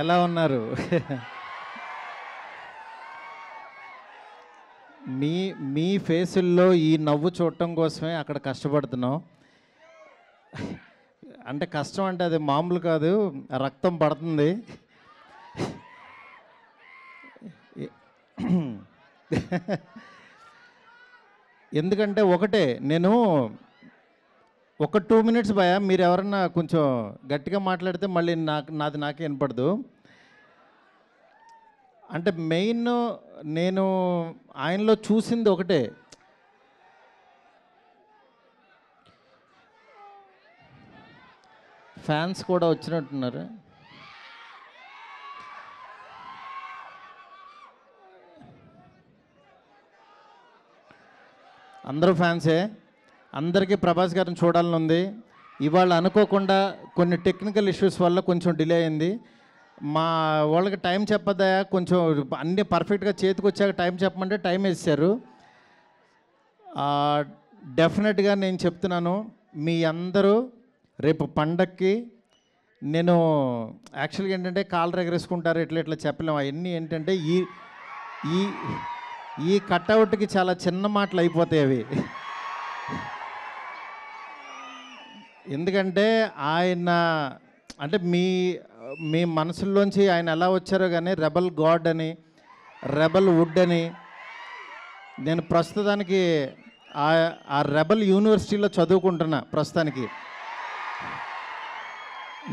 ఎలా ఉన్నారు? మీ మీ ఫేసుల్లో ఈ నవ్వు చూడటం కోసమే అక్కడ కష్టపడుతున్నాం. అంటే కష్టం అంటే అది మామూలు కాదు, రక్తం పడుతుంది. ఎందుకంటే ఒకటే, నేను ఒక 2 మినిట్స్ భయ, మీరు ఎవరన్నా కొంచెం గట్టిగా మాట్లాడితే మళ్ళీ నాది నాకే వినపడదు. అంటే మెయిన్ నేను ఆయనలో చూసింది ఒకటే, ఫ్యాన్స్ కూడా వచ్చినట్టున్నారు. అందరూ ఫ్యాన్సే, అందరికీ ప్రభాస్ గారిని చూడాలని ఉంది. ఇవాళ అనుకోకుండా కొన్ని టెక్నికల్ ఇష్యూస్ వల్ల కొంచెం డిలే అయింది. మా వాళ్ళకి టైం చెప్పదా, కొంచెం అన్నీ పర్ఫెక్ట్గా చేతికి వచ్చాక టైం చెప్పమంటే టైం వేసారు. డెఫినెట్గా నేను చెప్తున్నాను, మీ అందరూ రేపు పండక్కి, నేను యాక్చువల్గా ఏంటంటే కాళ్ళు ఎగరేసుకుంటారు, ఇట్లా చెప్పలేము. అవన్నీ ఏంటంటే ఈ ఈ ఈ కట్అవుట్కి చాలా చిన్న మాటలు అయిపోతాయి అవి. ఎందుకంటే ఆయన అంటే మీ మనసుల్లోంచి ఆయన ఎలా వచ్చారో కానీ, రెబల్ గాడ్ అని, రెబల్ వుడ్ అని. నేను ప్రస్తుతానికి ఆ రెబల్ యూనివర్సిటీలో చదువుకుంటున్నా ప్రస్తుతానికి.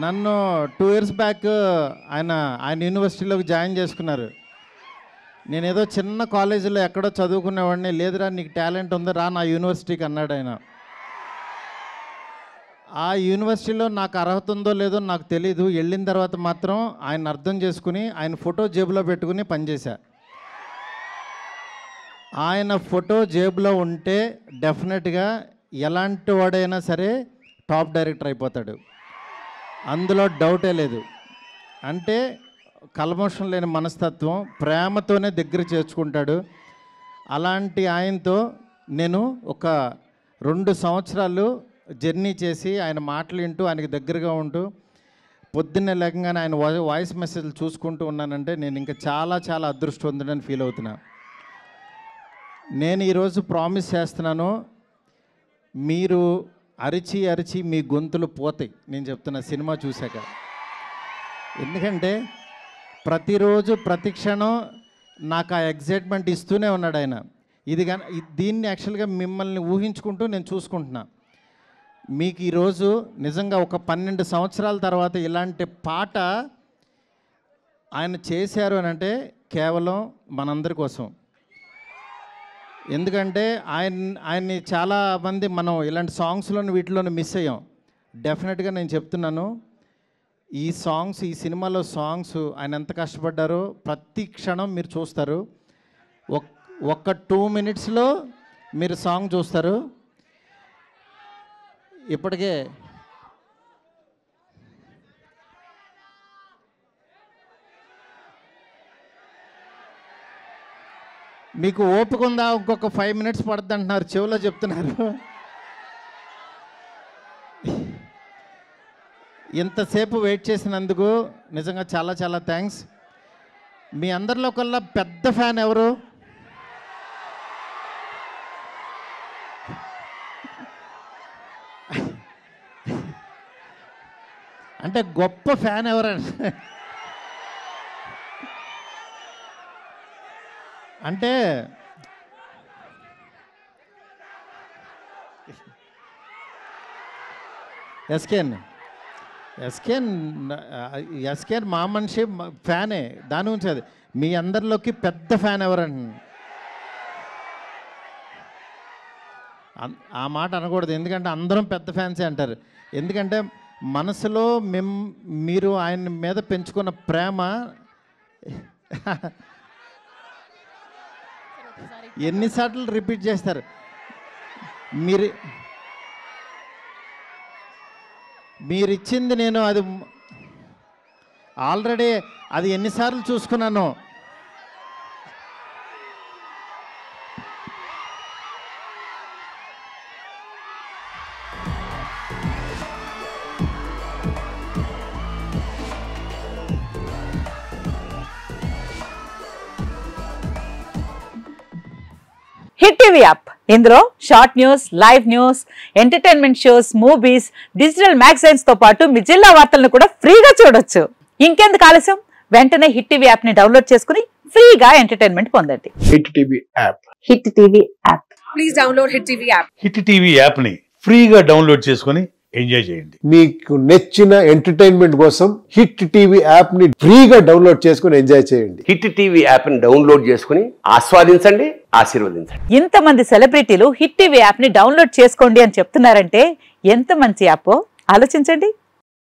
నన్ను 2 ఇయర్స్ బ్యాక్ ఆయన యూనివర్సిటీలోకి జాయిన్ చేసుకున్నారు. నేనేదో చిన్న కాలేజీలో ఎక్కడో చదువుకునేవాడిని. లేదురా నీకు టాలెంట్ ఉంది, రా నా యూనివర్సిటీకి అన్నాడు ఆయన. ఆ యూనివర్సిటీలో నాకు అర్హత ఉందో లేదో నాకు తెలీదు. వెళ్ళిన తర్వాత మాత్రం ఆయన అర్థం చేసుకుని ఆయన ఫోటో జేబులో పెట్టుకుని పనిచేశా. ఆయన ఫోటో జేబులో ఉంటే డెఫినెట్గా ఎలాంటి వాడైనా సరే టాప్ డైరెక్టర్ అయిపోతాడు, అందులో డౌటే లేదు. అంటే కల్మషం లేని మనస్తత్వం, ప్రేమతోనే దగ్గర చేర్చుకుంటాడు. అలాంటి ఆయనతో నేను ఒక 2 సంవత్సరాలు జర్నీ చేసి ఆయన మాటలు వింటూ, ఆయనకి దగ్గరగా ఉంటూ, పొద్దున్నే లేకగానే ఆయన వాయిస్ మెసేజ్లు చూసుకుంటూ ఉన్నానంటే నేను ఇంకా చాలా చాలా అదృష్టవంతుడని ఫీల్ అవుతున్నా. నేను ఈరోజు ప్రామిస్ చేస్తున్నాను, మీరు అరిచి అరిచి మీ గొంతులు పోతాయి నేను చెప్తున్నా సినిమా చూశాక. ఎందుకంటే ప్రతిరోజు ప్రతి క్షణం నాకు ఆ ఎగ్జైట్మెంట్ ఇస్తూనే ఉన్నాడు ఆయన. దీన్ని యాక్చువల్గా మిమ్మల్ని ఊహించుకుంటూ నేను చూసుకుంటున్నా. మీకు ఈరోజు నిజంగా ఒక 12 సంవత్సరాల తర్వాత ఇలాంటి పాట ఆయన చేశారు అని అంటే కేవలం మనందరి కోసం. ఎందుకంటే ఆయన్ని చాలామంది మనం ఇలాంటి సాంగ్స్లోని వీటిలోని మిస్ అయ్యాం. డెఫినెట్గా నేను చెప్తున్నాను, ఈ సాంగ్స్, ఈ సినిమాలో సాంగ్స్ ఆయన ఎంత కష్టపడ్డారో ప్రతి క్షణం మీరు చూస్తారు. ఒక్క 2 మినిట్స్లో మీరు సాంగ్ చూస్తారు. ఇప్పటికే మీకు ఓపిక ఉందా, ఇంకొక 5 మినిట్స్ పడుతుంది అంటున్నారు, చెవిలో చెప్తున్నారు. ఇంతసేపు వెయిట్ చేసినందుకు నిజంగా చాలా చాలా థ్యాంక్స్. మీ అందరిలో కల్లా పెద్ద ఫ్యాన్ ఎవరు? అంటే గొప్ప ఫ్యాన్ ఎవరంటే అంటే ఎస్కేన్ మా మనిషి ఫ్యానే, దాని గురించి అది. మీ అందరిలోకి పెద్ద ఫ్యాన్ ఎవరండి? ఆ మాట అనకూడదు, ఎందుకంటే అందరం పెద్ద ఫ్యాన్సే అంటారు. ఎందుకంటే మనసులో మీరు ఆయన మీద పెంచుకున్న ప్రేమ ఎన్నిసార్లు రిపీట్ చేస్తారు. మీరిచ్చింది నేను అది ఆల్రెడీ అది ఎన్నిసార్లు చూసుకున్నాను. TV app. ఇందులో short news, live news, entertainment shows, movies, digital magazines తో పాటు మీ జిల్లా వార్తలను కూడా ఫ్రీగా చూడొచ్చు. ఇంకెందుకు ఆలస్యం, వెంటనే హిట్ టీవీ యాప్ ని డౌన్లోడ్ చేసుకుని ఫ్రీగా ఎంటర్టైన్మెంట్ పొందండి. Hit TV app. Hit TV app. Please download hit TV app. Hit TV app ని ఫ్రీగా డౌన్లోడ్ చేసుకుని ఎంజాయ్ చేయండి. మీకు నచ్చిన ఎంటర్టైన్మెంట్ కోసం హిట్ టీవీ యాప్ ని ఫ్రీగా డౌన్లోడ్ చేసుకుని ఎంజాయ్ చేయండి. హిట్ టీవీ యాప్ ని డౌన్లోడ్ చేసుకుని ఆస్వాదించండి, ఆశీర్వదించండి. ఇంతమంది సెలబ్రిటీలు హిట్ టీవీ యాప్ ని డౌన్లోడ్ చేసుకోండి అని చెప్తున్నారంటే ఎంత మంచి యాప్ ఆలోచించండి.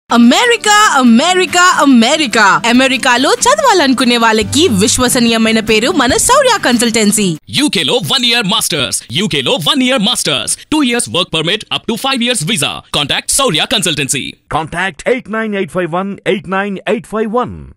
అమెరికా అమెరికా అమెరికా అమెరికాలో చదవాలనుకునే వాళ్ళకి విశ్వసనీయమైన పేరు మన శౌర్య కన్సల్టెన్సీ. UK లో 1 year masters, UK లో 1 year masters, 2 years work permit up to 5 years visa. Contact Saurya Consultancy. Contact 89851 89851.